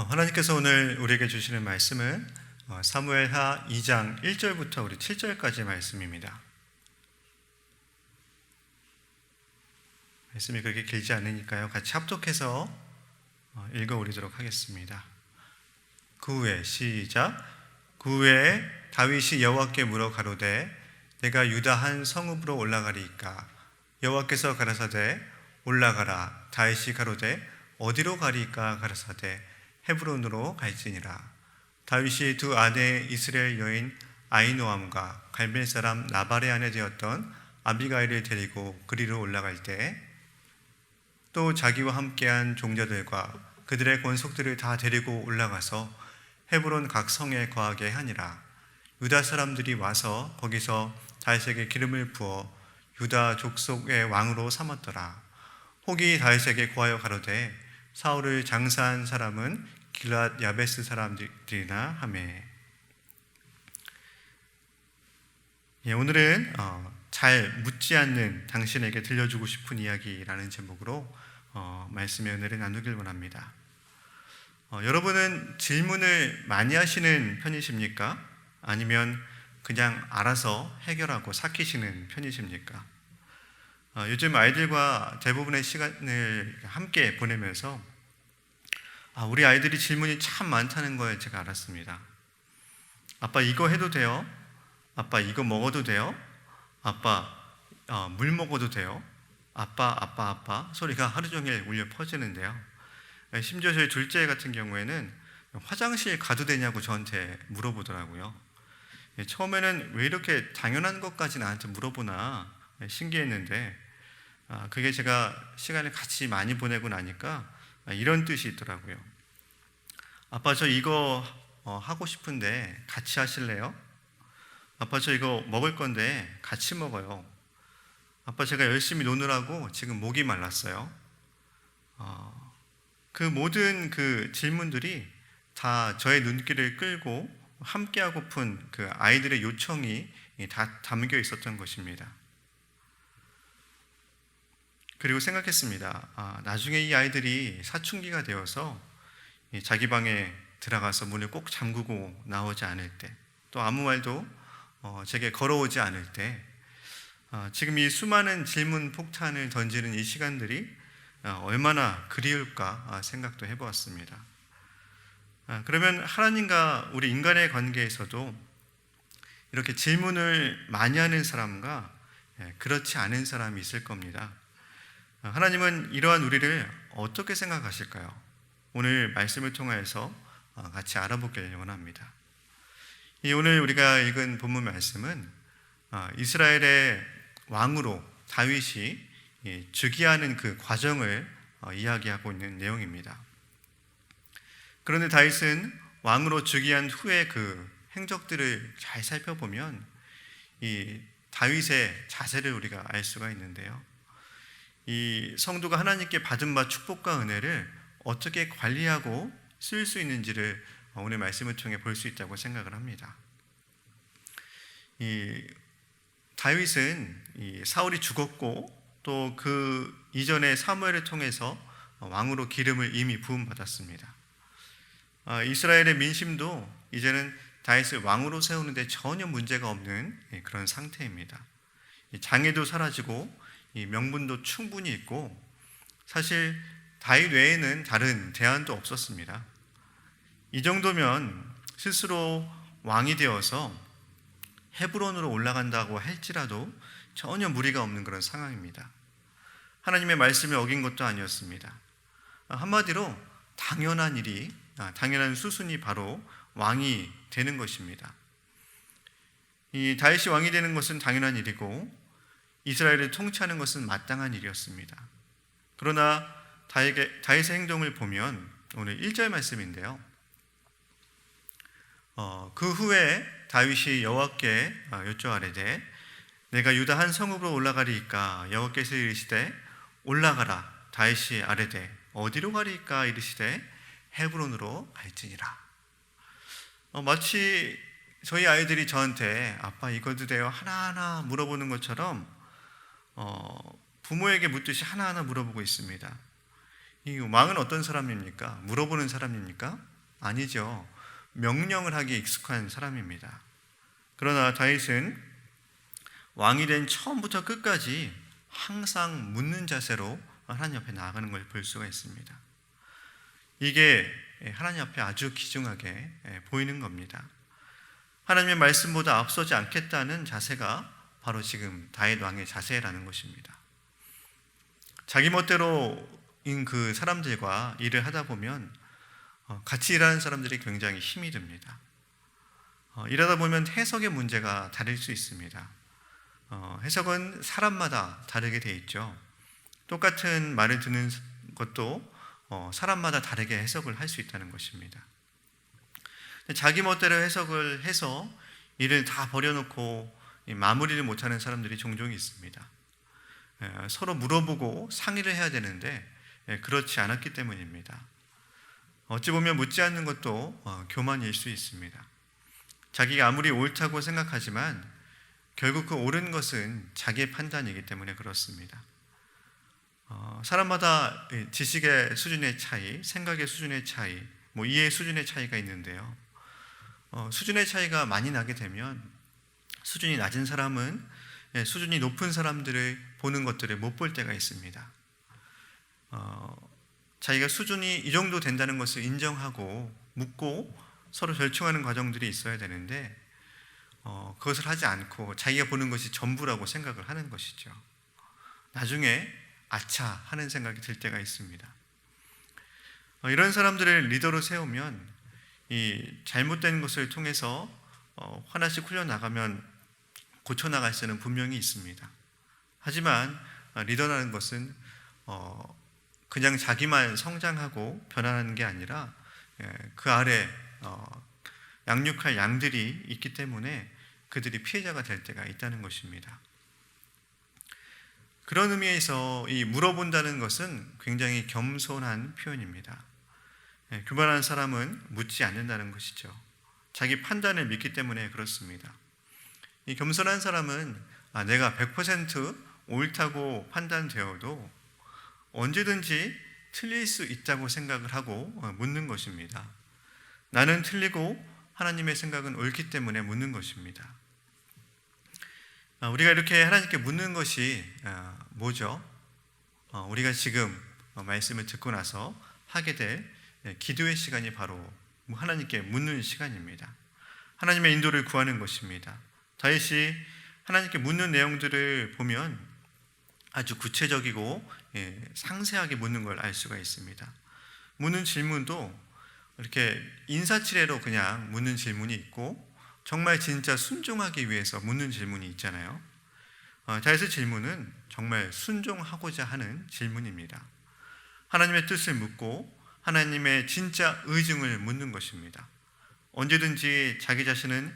하나님께서 오늘 우리에게 주시는 말씀은 사무엘하 2장 1절부터 우리 7절까지 말씀입니다. 말씀이 그렇게 길지 않으니까요, 같이 합독해서 읽어오리도록 하겠습니다. 그 후에 시작. 그 후에 다윗이 여호와께 물어 가로되 내가 유다 한 성읍으로 올라가리이까? 여호와께서 가라사대 올라가라. 다윗이 가로되 어디로 가리이까? 가라사대 헤브론으로 갈지니라. 다윗이 두 아내 이스라엘 여인 아히노암과 갈멜 사람 나발의 아내 되었던 아비가일을 데리고 그리로 올라갈 때 또 자기와 함께한 종자들과 그들의 권속들을 다 데리고 올라가서 헤브론 각 성에 거하게 하니라. 유다 사람들이 와서 거기서 다윗에게 기름을 부어 유다 족속의 왕으로 삼았더라. 혹이 다윗에게 고하여 가로되 사울을 장사한 사람은 길앗 야베스 사람들이나 하매. 오늘은 잘 묻지 않는 당신에게 들려주고 싶은 이야기라는 제목으로 말씀의 은혜를 나누길 원합니다. 여러분은 질문을 많이 하시는 편이십니까? 아니면 그냥 알아서 해결하고 삭히시는 편이십니까? 요즘 아이들과 대부분의 시간을 함께 보내면서 우리 아이들이 질문이 참 많다는 걸 제가 알았습니다. 아빠 이거 해도 돼요? 아빠 이거 먹어도 돼요? 아빠 물 먹어도 돼요? 아빠 소리가 하루 종일 울려 퍼지는데요. 심지어 저희 둘째 같은 경우에는 화장실 가도 되냐고 저한테 물어보더라고요. 처음에는 왜 이렇게 당연한 것까지 나한테 물어보나 신기했는데 그게 제가 시간을 같이 많이 보내고 나니까 이런 뜻이 있더라고요. 아빠 저 이거 하고 싶은데 같이 하실래요? 아빠 저 이거 먹을 건데 같이 먹어요. 아빠 제가 열심히 노느라고 지금 목이 말랐어요. 그 모든 그 질문들이 다 저의 눈길을 끌고 함께하고픈 그 아이들의 요청이 다 담겨 있었던 것입니다. 그리고 생각했습니다. 나중에 이 아이들이 사춘기가 되어서 자기 방에 들어가서 문을 꼭 잠그고 나오지 않을 때, 또 아무 말도 제게 걸어오지 않을 때, 지금 이 수많은 질문 폭탄을 던지는 이 시간들이 얼마나 그리울까 생각도 해보았습니다. 그러면 하나님과 우리 인간의 관계에서도 이렇게 질문을 많이 하는 사람과 그렇지 않은 사람이 있을 겁니다. 하나님은 이러한 우리를 어떻게 생각하실까요? 오늘 말씀을 통해서 같이 알아보길 원합니다. 오늘 우리가 읽은 본문 말씀은 이스라엘의 왕으로 다윗이 즉위하는 그 과정을 이야기하고 있는 내용입니다. 그런데 다윗은 왕으로 즉위한 후에 그 행적들을 잘 살펴보면 이 다윗의 자세를 우리가 알 수가 있는데요. 이 성도가 하나님께 받은 바 축복과 은혜를 어떻게 관리하고 쓸 수 있는지를 오늘 말씀을 통해 볼 수 있다고 생각을 합니다. 다윗은 사울이 죽었고 또 그 이전에 사무엘을 통해서 왕으로 기름을 이미 부음받았습니다. 이스라엘의 민심도 이제는 다윗을 왕으로 세우는데 전혀 문제가 없는 그런 상태입니다. 장애도 사라지고 명분도 충분히 있고 사실 다윗 외에는 다른 대안도 없었습니다. 이 정도면 스스로 왕이 되어서 헤브론으로 올라간다고 할지라도 전혀 무리가 없는 그런 상황입니다. 하나님의 말씀을 어긴 것도 아니었습니다. 한마디로 당연한 일이, 당연한 수순이 바로 왕이 되는 것입니다. 이 다윗이 왕이 되는 것은 당연한 일이고 이스라엘을 통치하는 것은 마땅한 일이었습니다. 그러나 다윗의 행동을 보면 오늘 1절 말씀인데요. 그 후에 다윗이 여호와께 여쭈아래되 내가 유다 한 성읍으로 올라가리이까? 여호와께서 이르시되 올라가라. 다윗이 아뢰되 어디로 가리이까? 이르시되 헤브론으로 갈지니라. 마치 저희 아이들이 저한테 아빠 이거도 돼요? 하나하나 물어보는 것처럼 부모에게 묻듯이 하나하나 물어보고 있습니다. 이 왕은 어떤 사람입니까? 물어보는 사람입니까? 아니죠. 명령을 하기에 익숙한 사람입니다. 그러나 다윗은 왕이 된 처음부터 끝까지 항상 묻는 자세로 하나님 앞에 나아가는 걸 볼 수가 있습니다. 이게 하나님 앞에 아주 귀중하게 보이는 겁니다. 하나님의 말씀보다 앞서지 않겠다는 자세가 바로 지금 다윗 왕의 자세라는 것입니다. 자기 멋대로인 그 사람들과 일을 하다 보면 같이 일하는 사람들이 굉장히 힘이 듭니다. 일하다 보면 해석의 문제가 다를 수 있습니다. 해석은 사람마다 다르게 돼 있죠. 똑같은 말을 듣는 것도 사람마다 다르게 해석을 할 수 있다는 것입니다. 자기 멋대로 해석을 해서 일을 다 버려놓고 마무리를 못하는 사람들이 종종 있습니다. 서로 물어보고 상의를 해야 되는데 그렇지 않았기 때문입니다. 어찌 보면 묻지 않는 것도 교만일 수 있습니다. 자기가 아무리 옳다고 생각하지만 결국 그 옳은 것은 자기의 판단이기 때문에 그렇습니다. 사람마다 지식의 수준의 차이, 생각의 수준의 차이, 이해의 수준의 차이가 있는데요. 수준의 차이가 많이 나게 되면 수준이 낮은 사람은 수준이 높은 사람들을 보는 것들을 못 볼 때가 있습니다. 자기가 수준이 이 정도 된다는 것을 인정하고 묻고 서로 절충하는 과정들이 있어야 되는데 그것을 하지 않고 자기가 보는 것이 전부라고 생각을 하는 것이죠. 나중에 아차 하는 생각이 들 때가 있습니다. 이런 사람들을 리더로 세우면 이 잘못된 것을 통해서 하나씩 흘려나가면 고쳐나갈 수는 분명히 있습니다. 하지만 리더라는 것은 그냥 자기만 성장하고 변화하는 게 아니라 그 아래 양육할 양들이 있기 때문에 그들이 피해자가 될 때가 있다는 것입니다. 그런 의미에서 이 물어본다는 것은 굉장히 겸손한 표현입니다. 교만한 사람은 묻지 않는다는 것이죠. 자기 판단을 믿기 때문에 그렇습니다. 이 겸손한 사람은 내가 100% 옳다고 판단되어도 언제든지 틀릴 수 있다고 생각을 하고 묻는 것입니다. 나는 틀리고 하나님의 생각은 옳기 때문에 묻는 것입니다. 우리가 이렇게 하나님께 묻는 것이 뭐죠? 우리가 지금 말씀을 듣고 나서 하게 될 기도의 시간이 바로 하나님께 묻는 시간입니다. 하나님의 인도를 구하는 것입니다. 다윗이 하나님께 묻는 내용들을 보면 아주 구체적이고 상세하게 묻는 걸 알 수가 있습니다. 묻는 질문도 이렇게 인사치레로 그냥 묻는 질문이 있고 정말 진짜 순종하기 위해서 묻는 질문이 있잖아요. 다윗의 질문은 정말 순종하고자 하는 질문입니다. 하나님의 뜻을 묻고 하나님의 진짜 의중을 묻는 것입니다. 언제든지 자기 자신은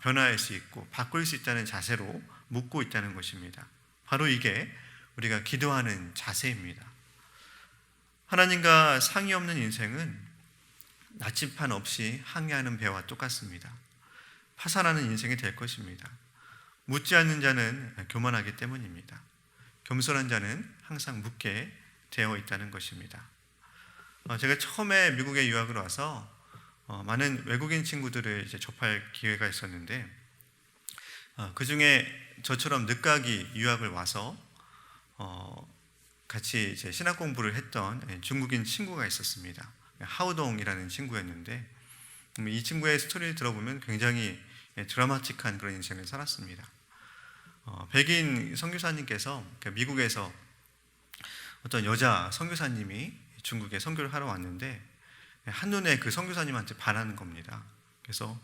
변화할 수 있고 바꿀 수 있다는 자세로 묻고 있다는 것입니다. 바로 이게 우리가 기도하는 자세입니다. 하나님과 상의 없는 인생은 나침판 없이 항해하는 배와 똑같습니다. 파산하는 인생이 될 것입니다. 묻지 않는 자는 교만하기 때문입니다. 겸손한 자는 항상 묻게 되어 있다는 것입니다. 제가 처음에 미국에 유학을 와서 많은 외국인 친구들을 이제 접할 기회가 있었는데 그 중에 저처럼 늦가기 유학을 와서 같이 이제 신학 공부를 했던 중국인 친구가 있었습니다. 하우동이라는 친구였는데 이 친구의 스토리를 들어보면 굉장히 드라마틱한 그런 인생을 살았습니다. 백인 선교사님께서 미국에서 어떤 여자 선교사님이 중국에 선교를 하러 왔는데 한눈에 그 선교사님한테 반하는 겁니다. 그래서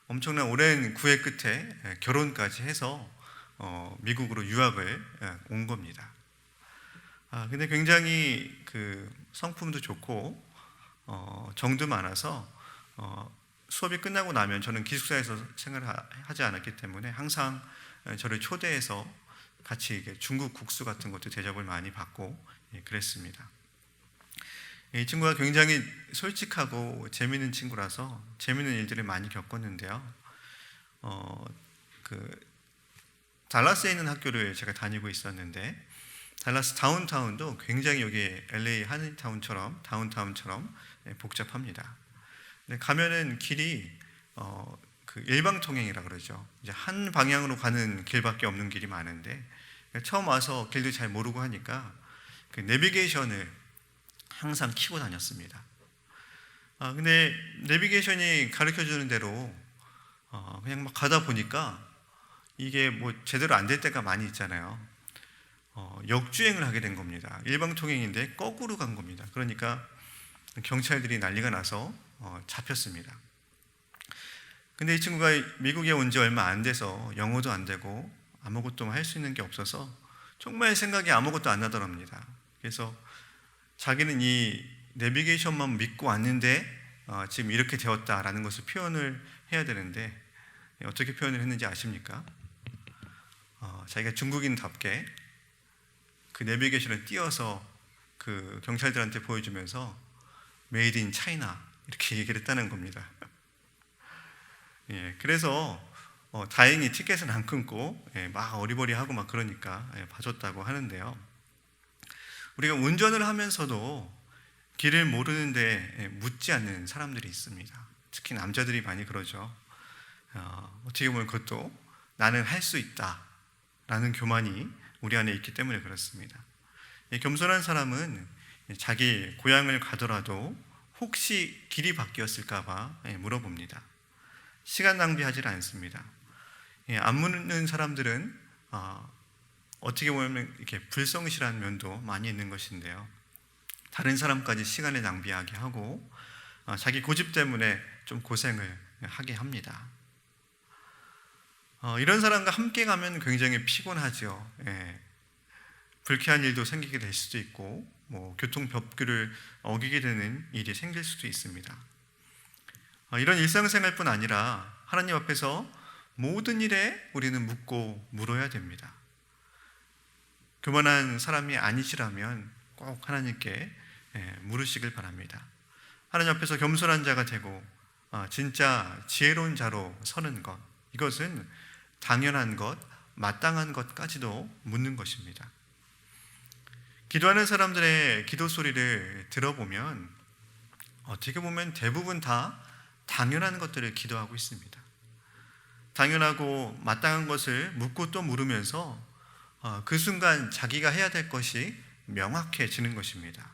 엄청난 오랜 구애 끝에 결혼까지 해서 미국으로 유학을 온 겁니다. 근데 굉장히 그 성품도 좋고 정도 많아서 수업이 끝나고 나면 저는 기숙사에서 생활을 하지 않았기 때문에 항상 저를 초대해서 같이 중국 국수 같은 것도 대접을 많이 받고 그랬습니다. 이 친구가 굉장히 솔직하고 재미있는 친구라서 재미있는 일들을 많이 겪었는데요. 달라스에 있는 학교를 제가 다니고 있었는데 달라스 다운타운도 굉장히 여기 LA 다운타운처럼 복잡합니다. 근데 가면은 길이 그 일방통행이라 그러죠. 이제 한 방향으로 가는 길밖에 없는 길이 많은데, 처음 와서 길도 잘 모르고 하니까 그 내비게이션을 항상 켜고 다녔습니다. 근데 내비게이션이 가르쳐 주는 대로 그냥 막 가다 보니까 이게 뭐 제대로 안 될 때가 많이 있잖아요. 역주행을 하게 된 겁니다. 일방통행인데 거꾸로 간 겁니다. 그러니까 경찰들이 난리가 나서 잡혔습니다. 근데 이 친구가 미국에 온 지 얼마 안 돼서 영어도 안 되고 아무것도 할 수 있는 게 없어서 정말 생각이 아무것도 안 나더랍니다. 그래서 자기는 이 내비게이션만 믿고 왔는데 지금 이렇게 되었다라는 것을 표현을 해야 되는데, 어떻게 표현을 했는지 아십니까? 자기가 중국인답게 그 내비게이션을 띄워서 그 경찰들한테 보여주면서 메이드 인 차이나 이렇게 얘기를 했다는 겁니다. 그래서 다행히 티켓은 안 끊고 막 어리버리하고 막 그러니까 봐줬다고 하는데요. 우리가 운전을 하면서도 길을 모르는데 묻지 않는 사람들이 있습니다. 특히 남자들이 많이 그러죠. 어떻게 보면 그것도 나는 할 수 있다 라는 교만이 우리 안에 있기 때문에 그렇습니다. 겸손한 사람은 자기 고향을 가더라도 혹시 길이 바뀌었을까 봐 물어봅니다. 시간 낭비하지 않습니다. 안 묻는 사람들은 어떻게 보면 이렇게 불성실한 면도 많이 있는 것인데요. 다른 사람까지 시간을 낭비하게 하고 자기 고집 때문에 좀 고생을 하게 합니다. 이런 사람과 함께 가면 굉장히 피곤하죠. 불쾌한 일도 생기게 될 수도 있고, 뭐 교통 법규를 어기게 되는 일이 생길 수도 있습니다. 이런 일상생활뿐 아니라 하나님 앞에서 모든 일에 우리는 묻고 물어야 됩니다. 교만한 사람이 아니시라면 꼭 하나님께 물으시길 바랍니다. 하나님 앞에서 겸손한 자가 되고 진짜 지혜로운 자로 서는 것, 이것은 당연한 것, 마땅한 것까지도 묻는 것입니다. 기도하는 사람들의 기도 소리를 들어보면 어떻게 보면 대부분 다 당연한 것들을 기도하고 있습니다. 당연하고 마땅한 것을 묻고 또 물으면서 그 순간 자기가 해야 될 것이 명확해지는 것입니다.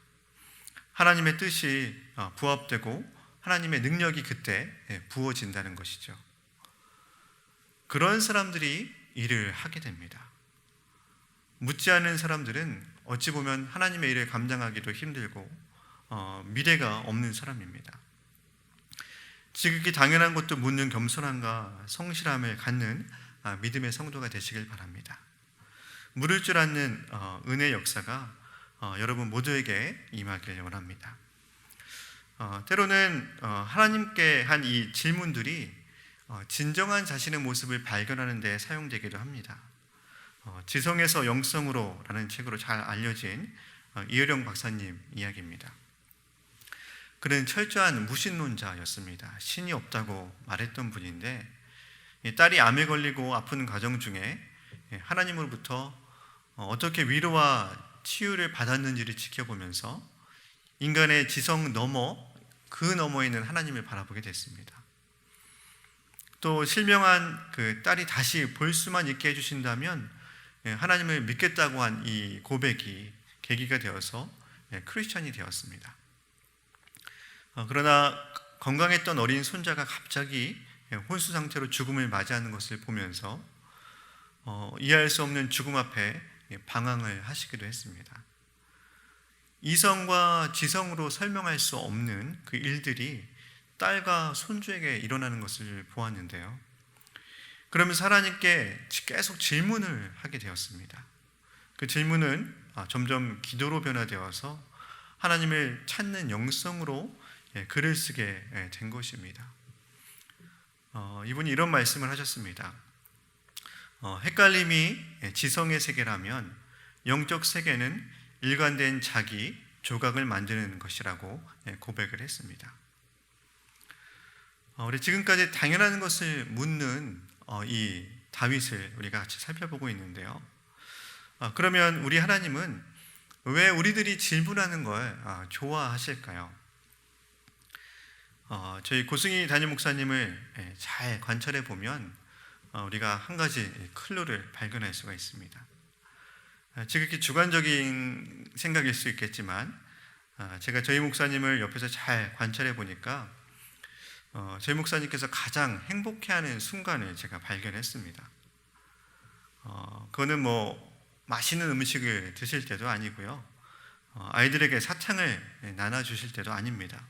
하나님의 뜻이 부합되고 하나님의 능력이 그때 부어진다는 것이죠. 그런 사람들이 일을 하게 됩니다. 묻지 않는 사람들은 어찌 보면 하나님의 일을 감당하기도 힘들고 미래가 없는 사람입니다. 지극히 당연한 것도 묻는 겸손함과 성실함을 갖는 믿음의 성도가 되시길 바랍니다. 물을 줄 아는 은혜의 역사가 여러분 모두에게 임하길 원합니다. 때로는 하나님께 한 이 질문들이 진정한 자신의 모습을 발견하는 데 사용되기도 합니다. 지성에서 영성으로 라는 책으로 잘 알려진 이혜령 박사님 이야기입니다. 그는 철저한 무신론자였습니다. 신이 없다고 말했던 분인데, 딸이 암에 걸리고 아픈 과정 중에 하나님으로부터 어떻게 위로와 치유를 받았는지를 지켜보면서 인간의 지성 너머, 그 너머에 있는 하나님을 바라보게 됐습니다. 또 실명한 그 딸이 다시 볼 수만 있게 해주신다면 하나님을 믿겠다고 한 이 고백이 계기가 되어서 크리스천이 되었습니다. 그러나 건강했던 어린 손자가 갑자기 혼수 상태로 죽음을 맞이하는 것을 보면서 이해할 수 없는 죽음 앞에 방황을 하시기도 했습니다. 이성과 지성으로 설명할 수 없는 그 일들이 딸과 손주에게 일어나는 것을 보았는데요. 그러면서 하나님께 계속 질문을 하게 되었습니다. 그 질문은 점점 기도로 변화되어서 하나님을 찾는 영성으로 글을 쓰게 된 것입니다. 이분이 이런 말씀을 하셨습니다. 헷갈림이 지성의 세계라면 영적 세계는 일관된 자기 조각을 만드는 것이라고 고백을 했습니다. 우리 지금까지 당연한 것을 묻는 이 다윗을 우리가 같이 살펴보고 있는데요. 그러면 우리 하나님은 왜 우리들이 질문하는 걸 좋아하실까요? 저희 고승희 담임 목사님을 잘 관찰해 보면 우리가 한 가지 클루를 발견할 수가 있습니다. 지극히 주관적인 생각일 수 있겠지만 제가 저희 목사님을 옆에서 잘 관찰해 보니까 저희 목사님께서 가장 행복해하는 순간을 제가 발견했습니다. 그거는 뭐 맛있는 음식을 드실 때도 아니고요, 아이들에게 사탕을 나눠주실 때도 아닙니다.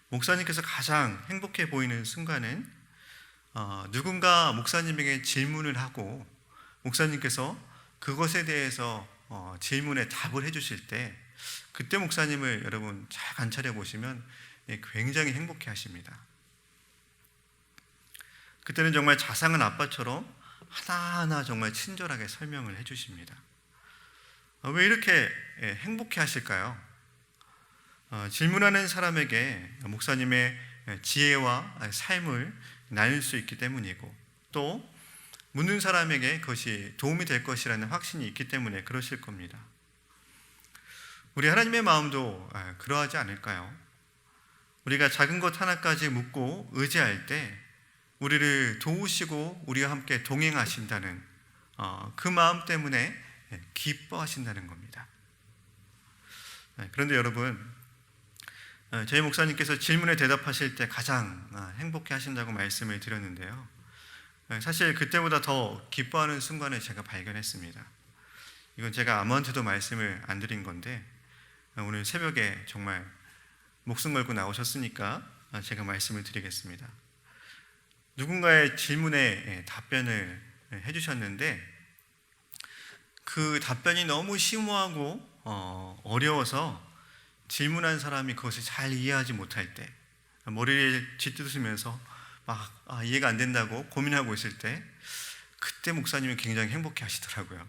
목사님께서 가장 행복해 보이는 순간은 누군가 목사님에게 질문을 하고 목사님께서 그것에 대해서 질문에 답을 해주실 때, 그때 목사님을 여러분 잘 관찰해 보시면 굉장히 행복해 하십니다. 그때는 정말 자상한 아빠처럼 하나하나 정말 친절하게 설명을 해주십니다. 왜 이렇게 행복해 하실까요? 질문하는 사람에게 목사님의 지혜와 삶을 나눌 수 있기 때문이고, 또 묻는 사람에게 그것이 도움이 될 것이라는 확신이 있기 때문에 그러실 겁니다. 우리 하나님의 마음도 그러하지 않을까요? 우리가 작은 것 하나까지 묻고 의지할 때 우리를 도우시고 우리와 함께 동행하신다는 그 마음 때문에 기뻐하신다는 겁니다. 그런데 여러분, 저희 목사님께서 질문에 대답하실 때 가장 행복해 하신다고 말씀을 드렸는데요, 사실 그때보다 더 기뻐하는 순간을 제가 발견했습니다. 이건 제가 아무한테도 말씀을 안 드린 건데 오늘 새벽에 정말 목숨 걸고 나오셨으니까 제가 말씀을 드리겠습니다. 누군가의 질문에 답변을 해주셨는데 그 답변이 너무 심오하고 어려워서 질문한 사람이 그것을 잘 이해하지 못할 때, 머리를 짓뜯으면서 막 이해가 안 된다고 고민하고 있을 때, 그때 목사님이 굉장히 행복해 하시더라고요.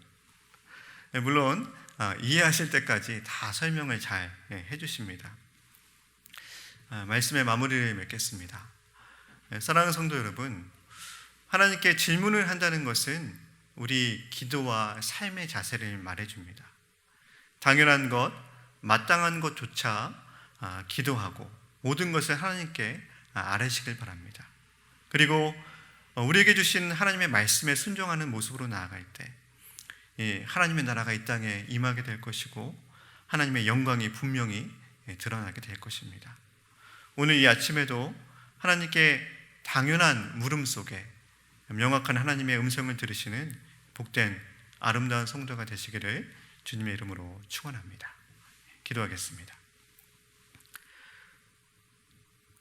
물론 이해하실 때까지 다 설명을 잘 해주십니다. 말씀의 마무리를 맺겠습니다. 사랑하는 성도 여러분, 하나님께 질문을 한다는 것은 우리 기도와 삶의 자세를 말해줍니다. 당연한 것, 마땅한 것조차 기도하고 모든 것을 하나님께 아뢰시길 바랍니다. 그리고 우리에게 주신 하나님의 말씀에 순종하는 모습으로 나아갈 때 하나님의 나라가 이 땅에 임하게 될 것이고 하나님의 영광이 분명히 드러나게 될 것입니다. 오늘 이 아침에도 하나님께 당연한 물음 속에 명확한 하나님의 음성을 들으시는 복된 아름다운 성도가 되시기를 주님의 이름으로 축원합니다. 기도하겠습니다.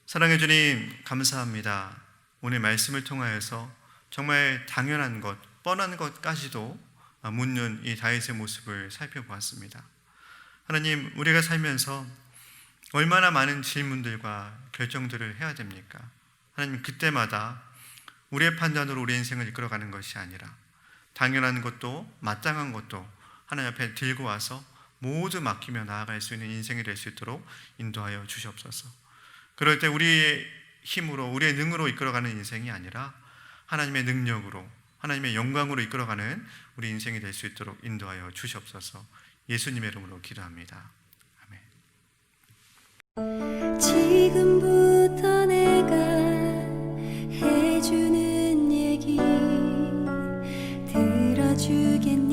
사랑해 주님, 감사합니다. 오늘 말씀을 통하여서 정말 당연한 것, 뻔한 것까지도 묻는 이 다윗의 모습을 살펴보았습니다. 하나님, 우리가 살면서 얼마나 많은 질문들과 결정들을 해야 됩니까? 하나님, 그때마다 우리의 판단으로 우리 인생을 이끌어가는 것이 아니라 당연한 것도 마땅한 것도 하나님 앞에 들고 와서 모두 맡기며 나아갈 수 있는 인생이 될 수 있도록 인도하여 주시옵소서. 그럴 때 우리의 힘으로, 우리의 능으로 이끌어가는 인생이 아니라 하나님의 능력으로, 하나님의 영광으로 이끌어가는 우리 인생이 될 수 있도록 인도하여 주시옵소서. 예수님의 이름으로 기도합니다. 아멘. 지금부터 내가 해주는 얘기 들어주겠니?